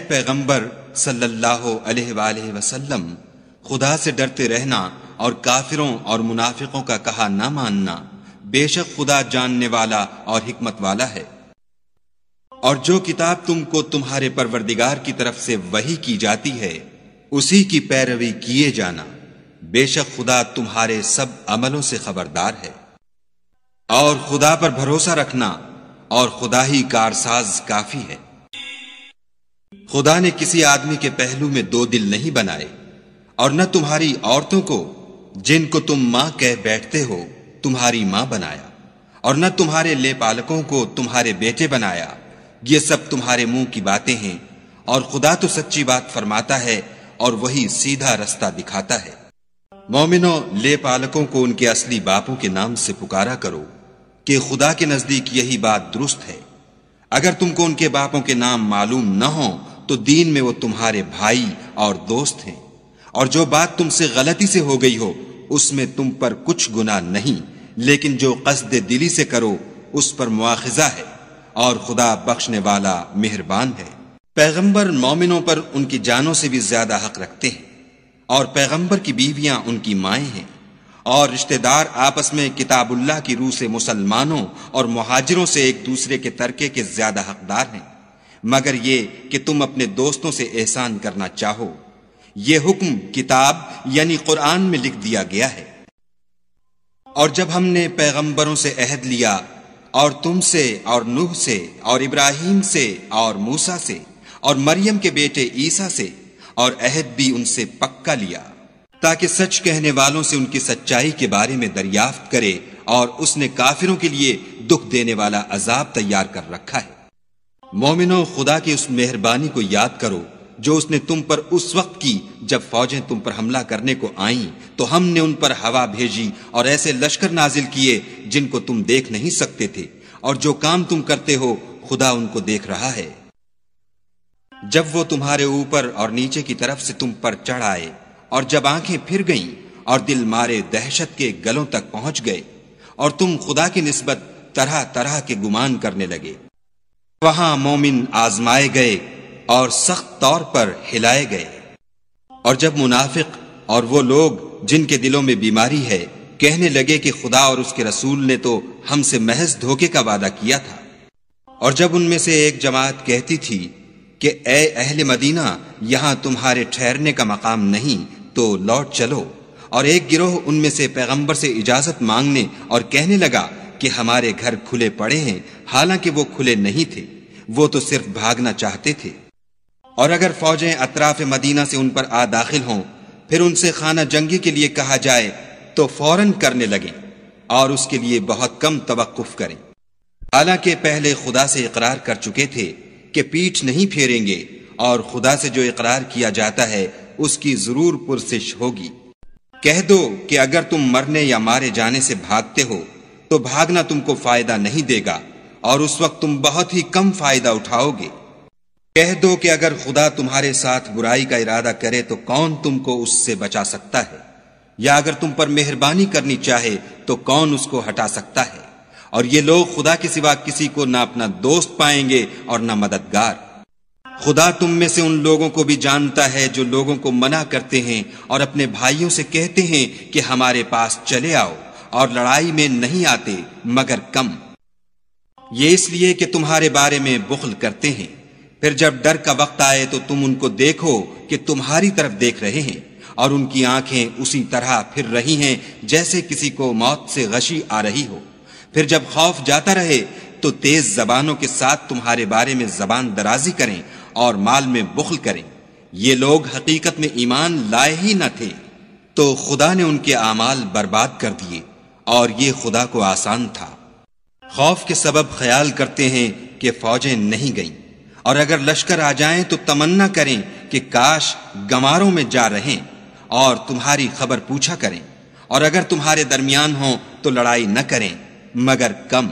پیغمبر صلی اللہ علیہ وآلہ وسلم، خدا سے ڈرتے رہنا اور کافروں اور منافقوں کا کہا نہ ماننا، بے شک خدا جاننے والا اور حکمت والا ہے۔ اور جو کتاب تم کو تمہارے پروردگار کی طرف سے وحی کی جاتی ہے اسی کی پیروی کیے جانا، بے شک خدا تمہارے سب عملوں سے خبردار ہے۔ اور خدا پر بھروسہ رکھنا، اور خدا ہی کارساز کافی ہے۔ خدا نے کسی آدمی کے پہلو میں دو دل نہیں بنائے، اور نہ تمہاری عورتوں کو جن کو تم ماں کہہ بیٹھتے ہو تمہاری ماں بنایا، اور نہ تمہارے لے پالکوں کو تمہارے بیٹے بنایا۔ یہ سب تمہارے منہ کی باتیں ہیں، اور خدا تو سچی بات فرماتا ہے اور وہی سیدھا رستہ دکھاتا ہے۔ مومنوں، لے پالکوں کو ان کے اصلی باپوں کے نام سے پکارا کرو کہ خدا کے نزدیک یہی بات درست ہے۔ اگر تم کو ان کے باپوں کے نام معلوم نہ ہوں تو دین میں وہ تمہارے بھائی اور دوست ہیں، اور جو بات تم سے غلطی سے ہو گئی ہو اس میں تم پر کچھ گناہ نہیں، لیکن جو قصد دلی سے کرو اس پر مواخذہ ہے، اور خدا بخشنے والا مہربان ہے۔ پیغمبر مومنوں پر ان کی جانوں سے بھی زیادہ حق رکھتے ہیں، اور پیغمبر کی بیویاں ان کی مائیں ہیں، اور رشتہ دار آپس میں کتاب اللہ کی روح سے مسلمانوں اور مہاجروں سے ایک دوسرے کے ترکے کے زیادہ حقدار ہیں، مگر یہ کہ تم اپنے دوستوں سے احسان کرنا چاہو۔ یہ حکم کتاب یعنی قرآن میں لکھ دیا گیا ہے۔ اور جب ہم نے پیغمبروں سے عہد لیا، اور تم سے اور نوح سے اور ابراہیم سے اور موسیٰ سے اور مریم کے بیٹے عیسیٰ سے، اور عہد بھی ان سے پکا لیا تاکہ سچ کہنے والوں سے ان کی سچائی کے بارے میں دریافت کرے، اور اس نے کافروں کے لیے دکھ دینے والا عذاب تیار کر رکھا ہے۔ مومنوں، خدا کی اس مہربانی کو یاد کرو جو اس نے تم پر اس وقت کی جب فوجیں تم پر حملہ کرنے کو آئیں تو ہم نے ان پر ہوا بھیجی اور ایسے لشکر نازل کیے جن کو تم دیکھ نہیں سکتے تھے، اور جو کام تم کرتے ہو خدا ان کو دیکھ رہا ہے۔ جب وہ تمہارے اوپر اور نیچے کی طرف سے تم پر چڑھ آئے، اور جب آنکھیں پھر گئیں اور دل مارے دہشت کے گلوں تک پہنچ گئے، اور تم خدا کی نسبت طرح طرح کے گمان کرنے لگے، وہاں مومن آزمائے گئے اور سخت طور پر ہلائے گئے۔ اور جب منافق اور وہ لوگ جن کے دلوں میں بیماری ہے کہنے لگے کہ خدا اور اس کے رسول نے تو ہم سے محض دھوکے کا وعدہ کیا تھا، اور جب ان میں سے ایک جماعت کہتی تھی کہ اے اہل مدینہ، یہاں تمہارے ٹھہرنے کا مقام نہیں تو لوٹ چلو، اور ایک گروہ ان میں سے پیغمبر سے اجازت مانگنے اور کہنے لگا کہ ہمارے گھر کھلے پڑے ہیں، حالانکہ وہ کھلے نہیں تھے، وہ تو صرف بھاگنا چاہتے تھے۔ اور اگر فوجیں اطراف مدینہ سے ان پر آ داخل ہوں، پھر ان سے خانہ جنگی کے لیے کہا جائے تو فوراً کرنے لگیں، اور اس کے لیے بہت کم توقف کریں، حالانکہ پہلے خدا سے اقرار کر چکے تھے کہ پیٹھ نہیں پھیریں گے، اور خدا سے جو اقرار کیا جاتا ہے اس کی ضرور پرسش ہوگی۔ کہہ دو کہ اگر تم مرنے یا مارے جانے سے بھاگتے ہو تو بھاگنا تم کو فائدہ نہیں دے گا، اور اس وقت تم بہت ہی کم فائدہ اٹھاؤ گے۔ کہہ دو کہ اگر خدا تمہارے ساتھ برائی کا ارادہ کرے تو کون تم کو اس سے بچا سکتا ہے، یا اگر تم پر مہربانی کرنی چاہے تو کون اس کو ہٹا سکتا ہے۔ اور یہ لوگ خدا کے سوا کسی کو نہ اپنا دوست پائیں گے اور نہ مددگار۔ خدا تم میں سے ان لوگوں کو بھی جانتا ہے جو لوگوں کو منع کرتے ہیں اور اپنے بھائیوں سے کہتے ہیں کہ ہمارے پاس چلے آؤ، اور لڑائی میں نہیں آتے مگر کم، یہ اس لیے کہ تمہارے بارے میں بخل کرتے ہیں۔ پھر جب ڈر کا وقت آئے تو تم ان کو دیکھو کہ تمہاری طرف دیکھ رہے ہیں، اور ان کی آنکھیں اسی طرح پھر رہی ہیں جیسے کسی کو موت سے غشی آ رہی ہو۔ پھر جب خوف جاتا رہے تو تیز زبانوں کے ساتھ تمہارے بارے میں زبان درازی کریں اور مال میں بخل کریں۔ یہ لوگ حقیقت میں ایمان لائے ہی نہ تھے، تو خدا نے ان کے اعمال برباد کر دیے، اور یہ خدا کو آسان تھا۔ خوف کے سبب خیال کرتے ہیں کہ فوجیں نہیں گئیں، اور اگر لشکر آ جائیں تو تمنا کریں کہ کاش گماروں میں جا رہیں، اور تمہاری خبر پوچھا کریں، اور اگر تمہارے درمیان ہوں تو لڑائی نہ کریں مگر کم۔